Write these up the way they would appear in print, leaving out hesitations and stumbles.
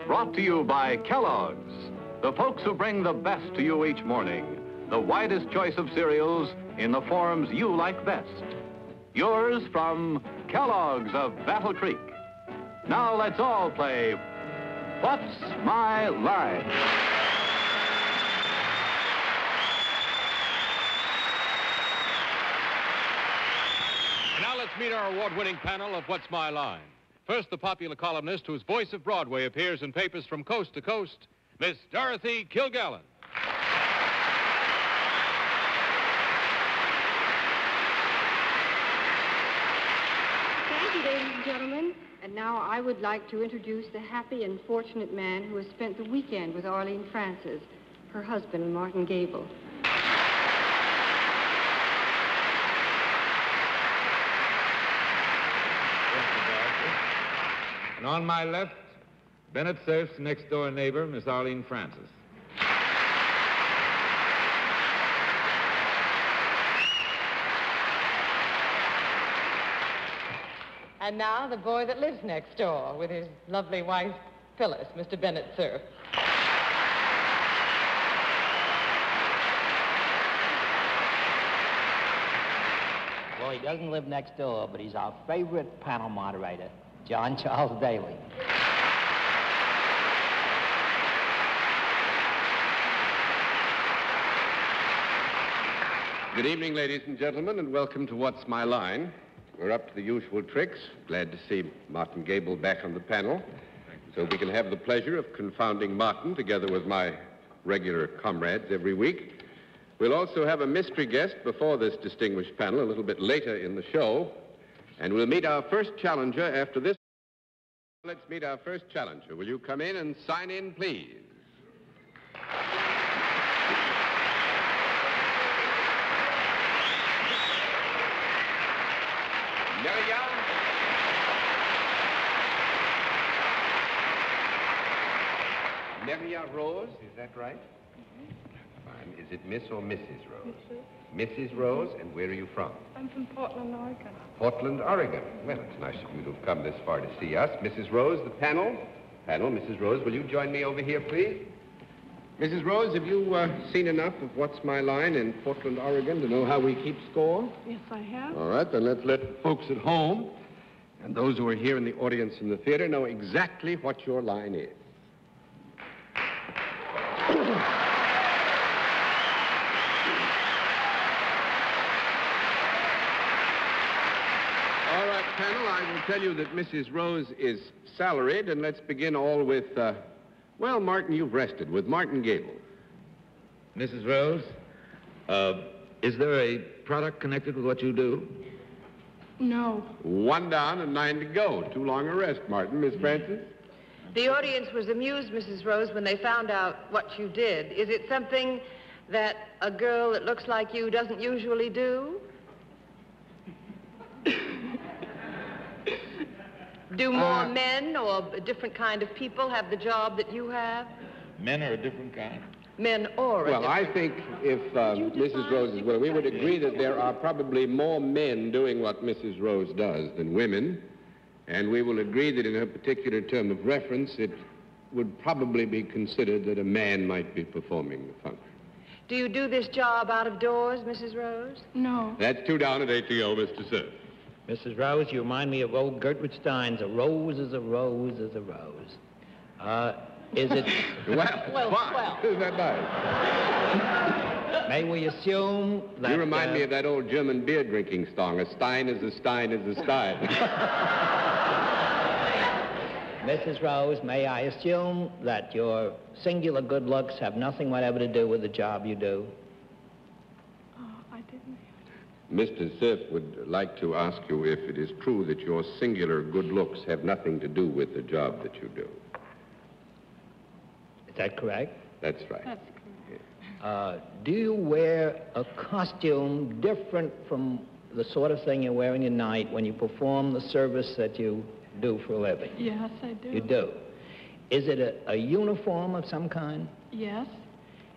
Brought to you by Kellogg's, the folks who bring the best to you each morning. The widest choice of cereals in the forms you like best. Yours from Kellogg's of Battle Creek. Now let's all play What's My Line? Now let's meet our award-winning panel of What's My Line. First, the popular columnist whose voice of Broadway appears in papers from coast to coast, Miss Dorothy Kilgallen. Thank you, ladies and gentlemen. And now I would like to introduce the happy and fortunate man who has spent the weekend with Arlene Francis, her husband, Martin Gabel. And on my left, Bennett Cerf's next-door neighbor, Miss Arlene Francis. And now the boy that lives next door with his lovely wife, Phyllis, Mr. Bennett Cerf. Well, he doesn't live next door, but he's our favorite panel moderator, John Charles Daly. Good evening, ladies and gentlemen, and welcome to What's My Line. We're up to the usual tricks. Glad to see Martin Gabel back on the panel, so we can have the pleasure of confounding Martin together with my regular comrades every week. We'll also have a mystery guest before this distinguished panel a little bit later in the show, and we'll meet our first challenger after this. Let's meet our first challenger. Will you come in and sign in, please? Neria Rose, is that right? Fine. Is it Miss or Mrs. Rose? Mrs. Rose, and where are you from? I'm from Portland, Oregon. Portland, Oregon. Well, it's nice of you to have come this far to see us. Mrs. Rose, the panel. Mrs. Rose, will you join me over here, please? Mrs. Rose, have you seen enough of What's My Line in Portland, Oregon to know how we keep score? Yes, I have. All right, then let's let folks at home and those who are here in the audience in the theater know exactly what your line is. All right, panel, I will tell you that Mrs. Rose is salaried, and let's begin all with, well, Martin, you've rested, with Martin Gabel. Mrs. Rose, is there a product connected with what you do? No. 1 down and 9 to go. Too long a rest, Martin. Miss Francis? The audience was amused, Mrs. Rose, when they found out what you did. Is it something that a girl that looks like you doesn't usually do? Do more men or a different kind of people have the job that you have? Men are a different kind. Men or a Well, I different... think if Mrs. Rose is willing, we would agree that there are probably more men doing what Mrs. Rose does than women, and we will agree that in her particular term of reference, it would probably be considered that a man might be performing the function. Do you do this job out of doors, Mrs. Rose? No. That's 2 down and 8 to go, Mr. Cerf. Mrs. Rose, you remind me of old Gertrude Stein's "A rose is a rose is a rose." Is it... Well, fine. Isn't that nice? May we assume that... You remind me of that old German beer drinking song, "A Stein is a Stein is a Stein." Mrs. Rose, may I assume that your singular good looks have nothing whatever to do with the job you do? Oh, I didn't. Mr. Cerf would like to ask you if it is true that your singular good looks have nothing to do with the job that you do. Is that correct? That's right. That's correct. Do you wear a costume different from the sort of thing you're wearing tonight when you perform the service that you do for a living? Yes, I do. You do. Is it a uniform of some kind? Yes.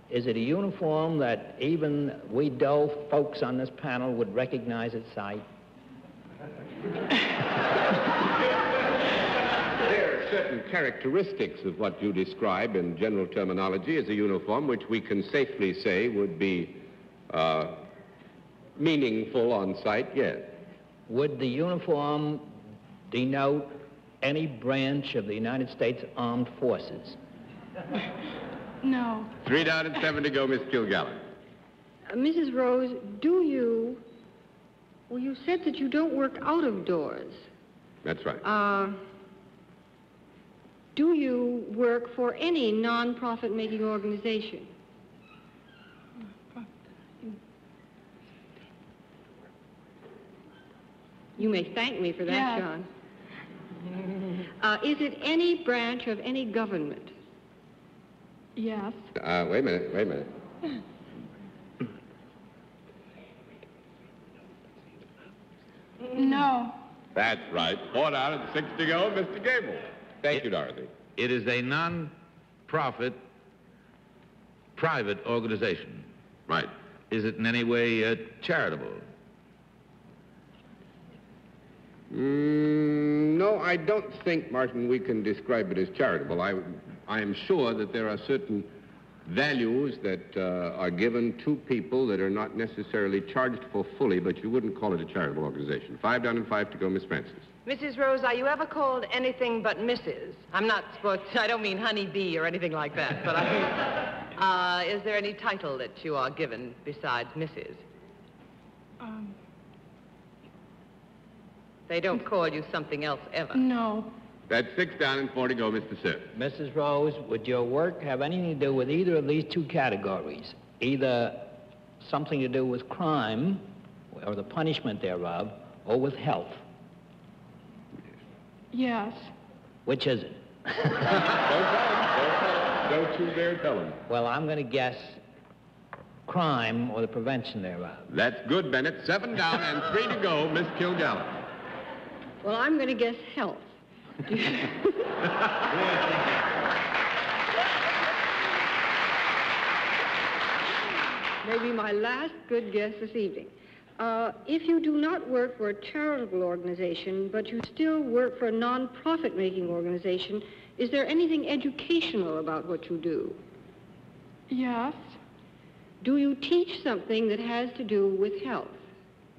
Is it a uniform that even we dull folks on this panel would recognize at sight? There, certain characteristics of what you describe in general terminology as a uniform which we can safely say would be meaningful on sight, yes. Would the uniform denote any branch of the United States Armed Forces? No. 3 down and 7 to go, Miss Kilgallen. Mrs. Rose, well, you said that you don't work out of doors. That's right. Do you work for any non-profit making organization? You may thank me for that, Yeah. John. Is it any branch of any government? Yes. Wait a minute. No. That's right. 4 down and 6 to go, Mr. Gabel. Thank you, Dorothy. It is a non-profit private organization. Right. Is it in any way charitable? No, I don't think, Martin, we can describe it as charitable. I am sure that there are certain values that are given to people that are not necessarily charged for fully, but you wouldn't call it a charitable organization. 5 down and 5 to go, Miss Francis. Mrs. Rose, are you ever called anything but Mrs.? I don't mean honeybee or anything like that, but I mean, is there any title that you are given besides Mrs.? They don't call you something else ever. No. That's 6 down and 4 to go, Mr. Cerf. Mrs. Rose, would your work have anything to do with either of these two categories? Either something to do with crime, or the punishment thereof, or with health? Yes. Which is it? Don't tell him. Don't you dare tell him. Well, I'm going to guess crime or the prevention thereof. That's good, Bennett. 7 down and 3 to go, Miss Kilgallen. Well, I'm going to guess health. Maybe my last good guess this evening. If you do not work for a charitable organization, but you still work for a non-profit making organization, is there anything educational about what you do? Yes. Do you teach something that has to do with health?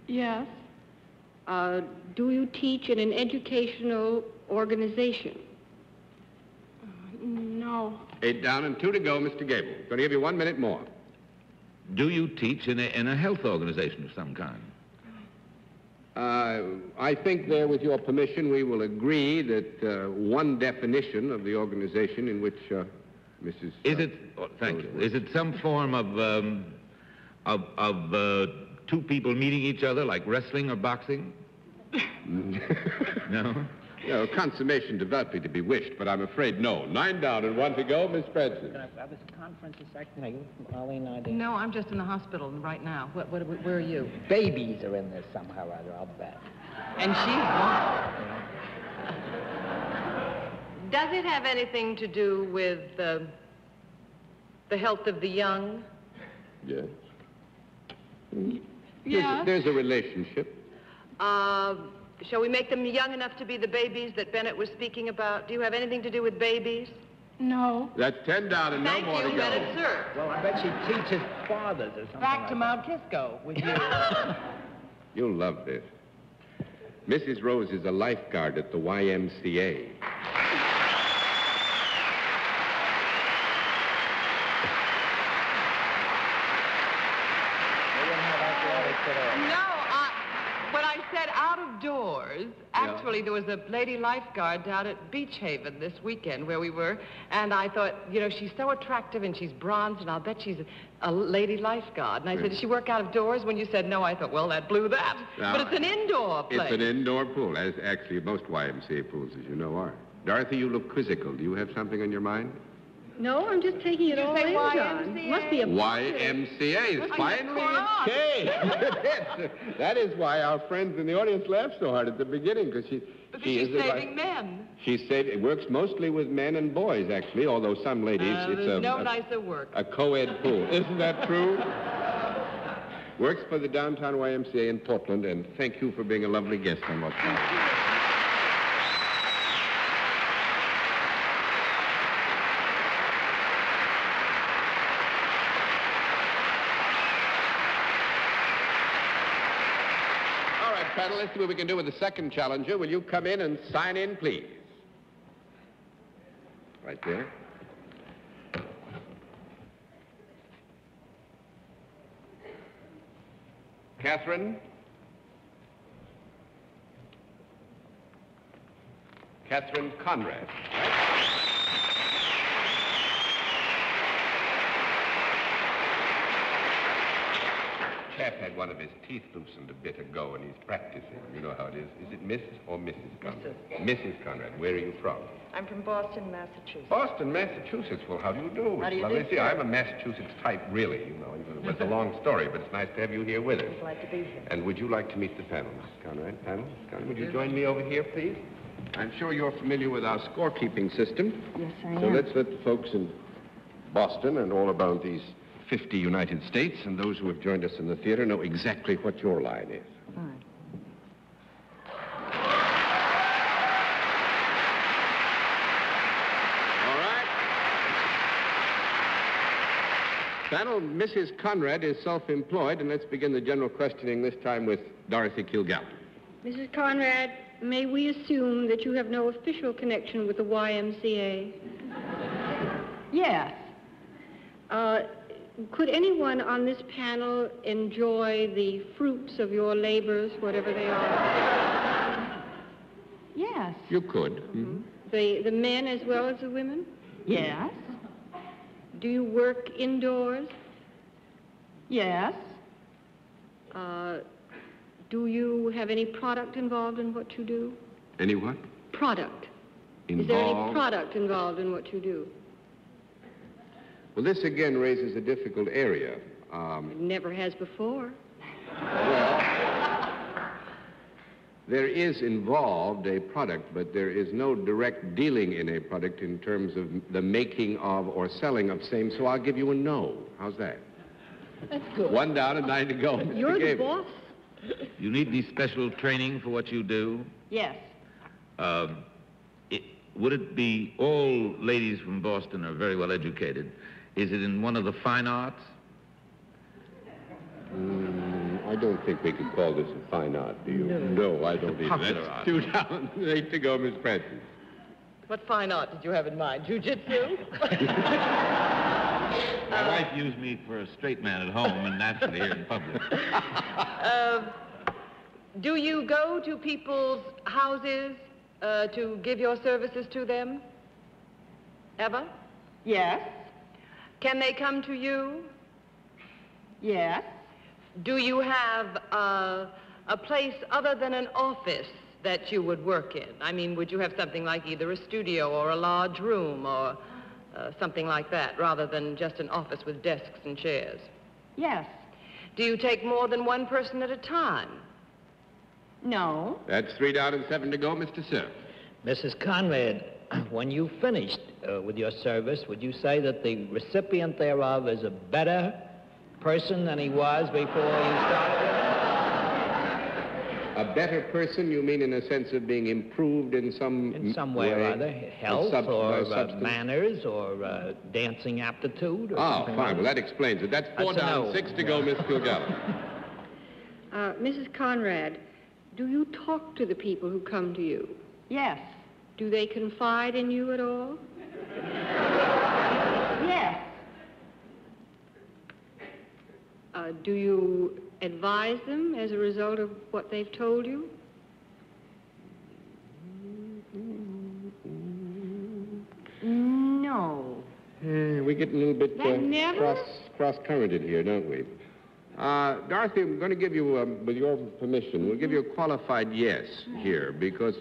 Yes. Do you teach in an educational organization? No. 8 down and 2 to go, Mr. Gabel. Going to give you 1 minute more. Do you teach in a health organization of some kind? I think there, with your permission, we will agree that one definition of the organization in which Mrs. Is it? Thank you. Is it some form of two people meeting each other, like wrestling or boxing? No. No, consummation developing to be wished, but I'm afraid no. 9 down and 1 to go, Miss Francis. Can I have this conference a second? Arlene, I No, I'm just in the hospital right now. Where are you? Babies are in this somehow or other, I'll bet. And she's one. Does it have anything to do with the health of the young? Yes. Yes. There's a relationship. Shall we make them young enough to be the babies that Bennett was speaking about? Do you have anything to do with babies? No. That's 10 down and Thank no more you, to go. Bennett, sir. Well, I bet she teaches fathers or something Back like to Mount Kisco with you. You'll love this. Mrs. Rose is a lifeguard at the YMCA. No, when I said out of doors, actually there was a lady lifeguard down at Beach Haven this weekend where we were, and I thought, you know, she's so attractive and she's bronzed, and I'll bet she's a lady lifeguard. And I said, does she work out of doors? When you said no, I thought, well, that blew that. Now, but it's an indoor place. It's an indoor pool, as actually most YMCA pools, as you know, are. Dorothy, you look quizzical. Do you have something on your mind? No, I'm just taking it You all say in, John. YMCA? Must be a YMCA is finally cross. okay. That is why our friends in the audience laughed so hard at the beginning, because Because she she's is saving men. It works mostly with men and boys, actually, although some ladies, There's no nicer work. a co-ed pool. Isn't that true? Works for the downtown YMCA in Portland, and thank you for being a lovely guest on What's My Line. panel, let's see what we can do with the second challenger. Will you come in and sign in, please? Right there. Catherine? Catherine Conrad. Chap had one of his teeth loosened a bit ago, and he's practicing. You know how it is. Is it Miss or Mrs. Conrad? Mrs. Conrad. Where are you from? I'm from Boston, Massachusetts. Boston, Massachusetts. Well, how do you do? How do you Well, do, you see, sir? I'm a Massachusetts type, really. You know, it's a long story, but it's nice to have you here with us. Glad to be here. And would you like to meet the panel, Mrs. Conrad? Panel? Mrs. Conrad, would you join me over here, please? I'm sure you're familiar with our scorekeeping system. Yes, I am. So let's let the folks in Boston and all about these 50 United States and those who have joined us in the theater know exactly what your line is. All right. All right. Panel, Mrs. Conrad is self-employed, and let's begin the general questioning this time with Dorothy Kilgallen. Mrs. Conrad, may we assume that you have no official connection with the YMCA? Yes. Could anyone on this panel enjoy the fruits of your labors, whatever they are? Yes. You could. The men as well as the women? Yes. Do you work indoors? Yes. Do you have any product involved in what you do? Any what? Product. Involved? Is there any product involved in what you do? Well, this again raises a difficult area. It never has before. Well, there is involved a product, but there is no direct dealing in a product in terms of the making of or selling of same, so I'll give you a no. How's that? That's good. 1 down and 9 to go. Mr. You're the Gabel. boss. You need any special training for what you do? Yes. Would it be all ladies from Boston are very well educated? Is it in one of the fine arts? I don't think we could call this a fine art, do you? No, I don't either. Popular That's art. 2 down, 8 to go, Miss Francis. What fine art did you have in mind? Jiu-jitsu? My wife used me for a straight man at home and naturally here in public. Do you go to people's houses to give your services to them? Ever? Yes. Can they come to you? Yes. Do you have a place other than an office that you would work in? I mean, would you have something like either a studio or a large room or something like that, rather than just an office with desks and chairs? Yes. Do you take more than one person at a time? No. That's 3 down and 7 to go, Mr. Cerf. Mrs. Conrad, when you finished with your service, would you say that the recipient thereof is a better person than he was before you started? A better person, you mean in a sense of being improved in some way or other, health or substance? manners or dancing aptitude or Oh, something fine. like Well, that explains it. That's 4 That's a down, no. 6 to go, Miss Kilgallen. Mrs. Conrad, do you talk to the people who come to you? Yes. Do they confide in you at all? Yes. Do you advise them as a result of what they've told you? No. We get a little bit That never? cross-currented here, don't we? Dorothy, I'm going to give you, with your permission, we'll give you a qualified yes here, because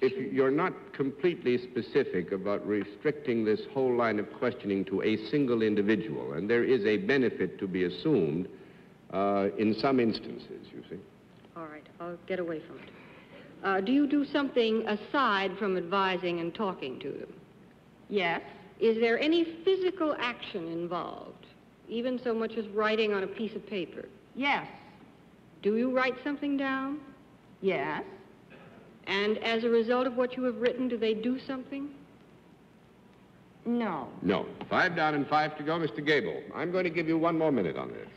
if you're not completely specific about restricting this whole line of questioning to a single individual, and there is a benefit to be assumed in some instances, you see. All right, I'll get away from it. Do you do something aside from advising and talking to them? Yes. Is there any physical action involved, even so much as writing on a piece of paper? Yes. Do you write something down? Yes. And as a result of what you have written, do they do something? No. No. 5 down and 5 to go, Mr. Gabel. I'm going to give you 1 more minute on this.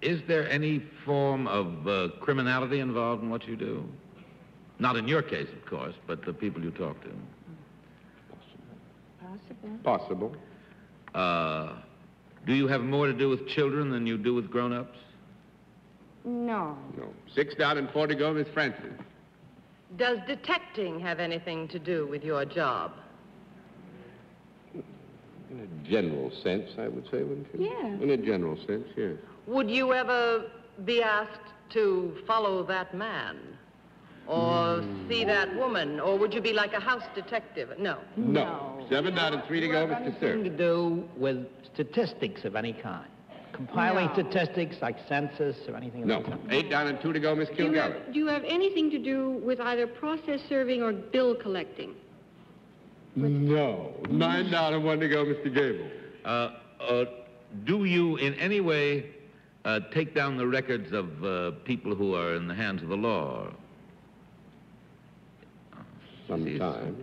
Is there any form of criminality involved in what you do? Not in your case, of course, but the people you talk to. Possible. Do you have more to do with children than you do with grown-ups? No. No. 6 down and 4 to go, Miss Francis. Does detecting have anything to do with your job? In a general sense, I would say, wouldn't you? Yeah. In a general sense, yes. Would you ever be asked to follow that man? Or see that woman? Or would you be like a house detective? No. No. 7 down and 3 to go, Mr. Anything Cerf. to do with statistics of any kind? Compiling statistics like census or anything of No. that kind? 8 down and 2 to go, Miss Kilgallen. Do you have anything to do with either process serving or bill collecting? No. 9 down and 1 to go, Mr. Gabel. Do you in any way take down the records of people who are in the hands of the law? Sometimes,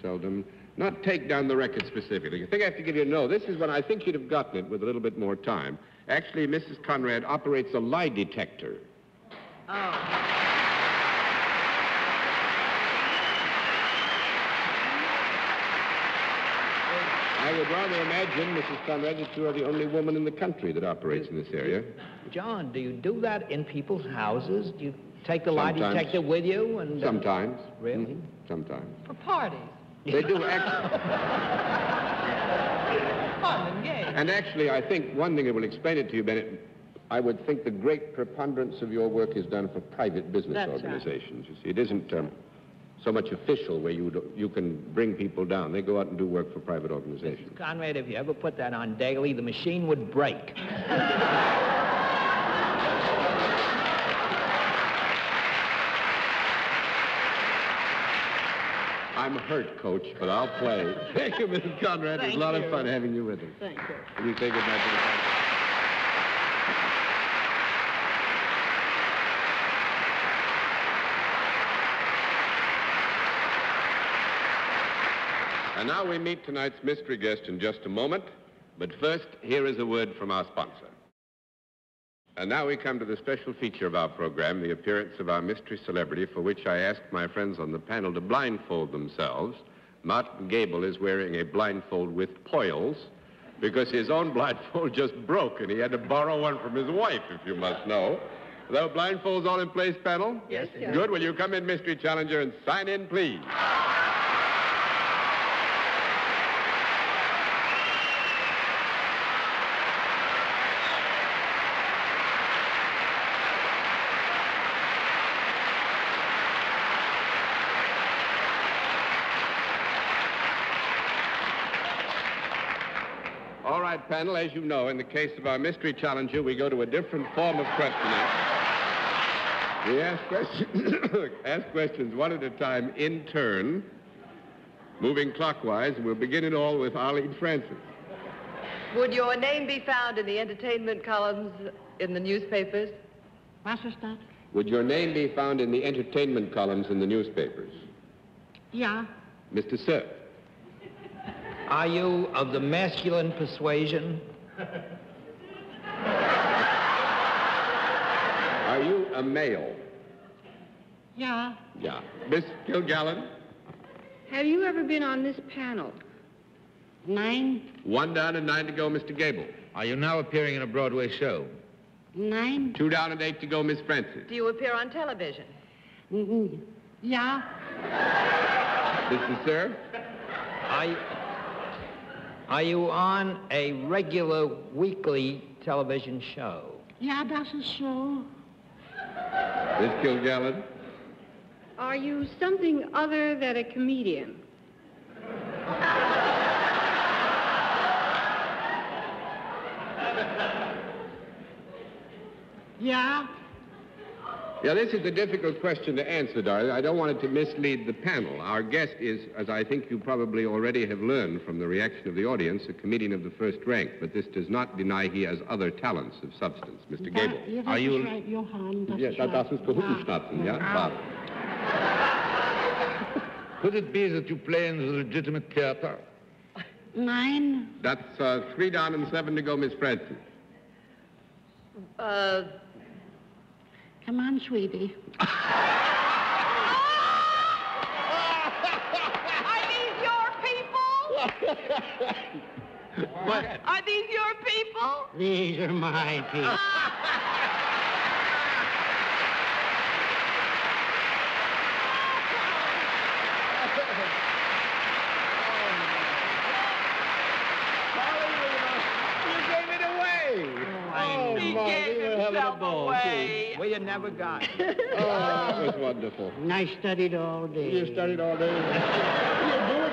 seldom. Not take down the record specifically. I think I have to give you a no. This is when I think you'd have gotten it with a little bit more time. Actually, Mrs. Conrad operates a lie detector. Oh. I would rather imagine, Mrs. Conrad, that you are the only woman in the country that operates in this area. John, do you do that in people's houses? Do you take the lie Sometimes. detector with you? And Sometimes. Really? Mhm. Sometimes. For parties. They do actually. Fun and gay. And actually, I think one thing that will explain it to you, Bennett, I would think the great preponderance of your work is done for private business That's organizations. You see, it isn't so much official where you can bring people down. They go out and do work for private organizations. Conrad, if you ever put that on daily, the machine would break. I'm hurt, Coach, but I'll play. Thank you, Mrs. Conrad. It's a lot of fun having you with us. Thank you. Will you say good night to the family? And now we meet tonight's mystery guest in just a moment. But first, here is a word from our sponsor. And now we come to the special feature of our program, the appearance of our mystery celebrity, for which I asked my friends on the panel to blindfold themselves. Martin Gabel is wearing a blindfold with poils because his own blindfold just broke, and he had to borrow one from his wife, if you must know. Are those blindfolds all in place, panel? Yes, sir. Good. Will you come in, mystery challenger, and sign in, please? All right, panel, as you know, in the case of our mystery challenger, we go to a different form of questioning. We ask questions one at a time in turn, moving clockwise, and we'll begin it all with Arlene Francis. Would your name be found in the entertainment columns in the newspapers? Was ist das? Would your name be found in the entertainment columns in the newspapers? Ja. Mr. Cerf. Are you of the masculine persuasion? Are you a male? Ja. Yeah. Miss Kilgallen? Have you ever been on this panel? Nein. 1 down and 9 to go, Mr. Gabel. Are you now appearing in a Broadway show? Nein. 2 down and 8 to go, Miss Francis. Do you appear on television? Ja. Mr. Cerf? Are you on a regular weekly television show? Ja, das ist so. Miss Kilgallen? Are you something other than a comedian? Ja. Yeah, this is a difficult question to answer, darling. I don't want it to mislead the panel. Our guest is, as I think you probably already have learned from the reaction of the audience, a comedian of the first rank. But this does not deny he has other talents of substance. Mr. Gabel. Are you right, Johann? Das ist Gehutenschnatzen, ja? Could it be that you play in the legitimate theater? Nein. That's 3 down and 7 to go, Miss Francis. Come on, sweetie. Are these your people? What? Are these your people? These are my people. Well, you never got it. Oh, that was wonderful. And I studied all day. You studied all day.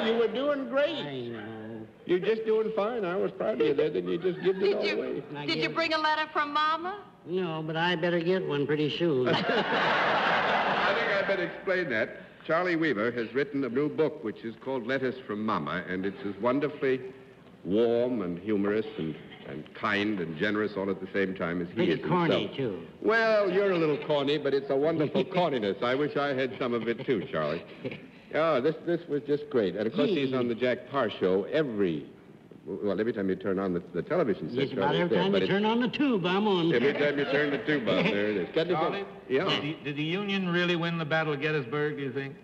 You were doing great. I know. You're just doing fine. I was proud of you there. Then you just give it all away. Did you bring a letter from Mama? No, but I better get one pretty soon. I think I better explain that. Charlie Weaver has written a new book which is called Letters from Mama, and it's as wonderfully warm and humorous and kind and generous all at the same time as he Pretty is corny, himself. too. Well, you're a little corny, but it's a wonderful corniness. I wish I had some of it, too, Charlie. Oh, this was just great. And, of course, he's on the Jack Parr show every time you turn on the television set. Just about every time you turn on the tube, I'm on. Every time you turn the tube on, there it is. Charlie, yeah. Did the Union really win the Battle of Gettysburg, do you think?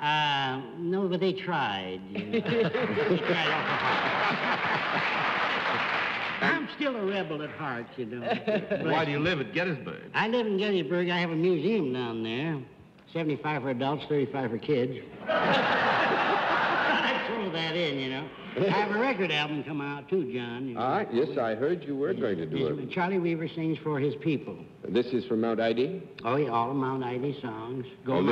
No, but they tried. They tried awful hard. I'm still a rebel at heart, you know. Why do you live at Gettysburg? I live in Gettysburg. I have a museum down there. 75 for adults, 35 for kids. I throw that in, you know. I have a record album come out, too, John. You know. Yes, I heard you were going to do it. Charlie Weaver sings for his people. This is from Mount Ida? Oh, yeah, all of Mount Ida songs. What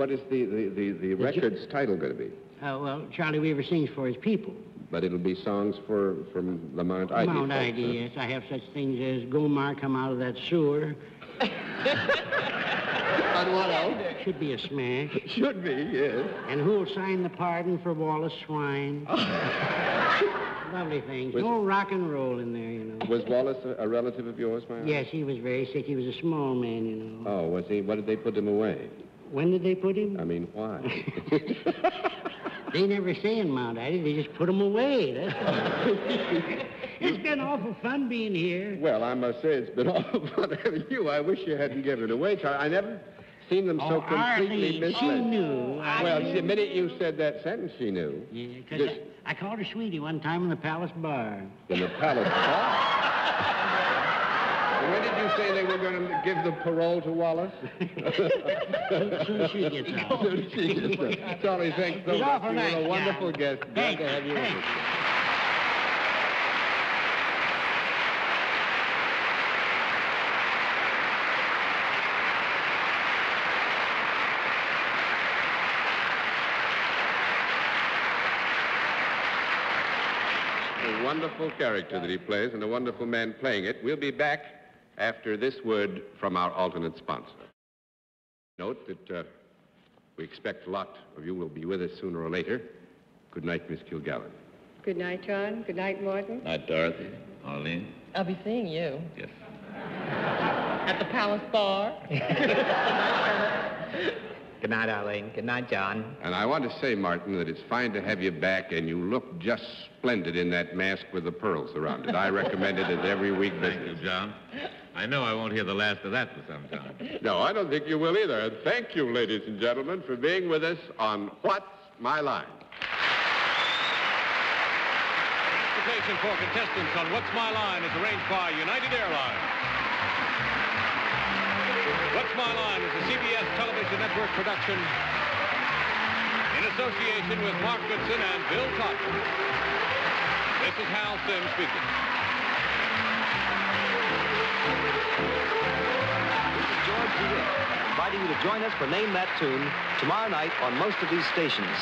is the record's title going to be? Well, Charlie Weaver sings for his people. But it'll be songs from the Mount Ida. Mount Ida, yes. I have such things as Gomar come out of that sewer. And what else? Should be a smash. Should be, yes. And who'll sign the pardon for Wallace Swine? Lovely things. No rock and roll in there, you know. Was Wallace a relative of yours, my Yes, he was very sick. He was a small man, you know. Oh, was he? What did they put him away? When did they put him? I mean, why? They never say in Mount Ida. They just put him away. That's all. It's been awful fun being here. Well, I must say it's been awful fun having you. I wish you hadn't given it away, Charlie. I never seen them so completely Arlene, misled. she knew. Well, the minute you said that sentence, she knew. Yeah, because I called her sweetie one time in the Palace Bar. In the Palace Bar? When did you say they were going to give the parole to Wallace? Soon as she gets out. Charlie, thanks so much. You were a wonderful guest. Glad to have you with us. A wonderful character that he plays and a wonderful man playing it. We'll be back after this word from our alternate sponsor. Note that we expect a lot of you will be with us sooner or later. Good night, Miss Kilgallen. Good night, John. Good night, Martin. Night, Dorothy. Arlene. I'll be seeing you. Yes. At the Palace Bar. Good night, Arlene. Good night, John. And I want to say, Martin, that it's fine to have you back, and you look just splendid in that mask with the pearls around it. I recommend it as every week business. Thank you, John. I know I won't hear the last of that for some time. No, I don't think you will either. And thank you, ladies and gentlemen, for being with us on What's My Line? Transportation for contestants on What's My Line is arranged by United Airlines. What's My Line is a CBS television network production in association with Mark Goodson and Bill Cotton. This is Hal Sims speaking. This is George DeWitt, inviting you to join us for Name That Tune tomorrow night on most of these stations.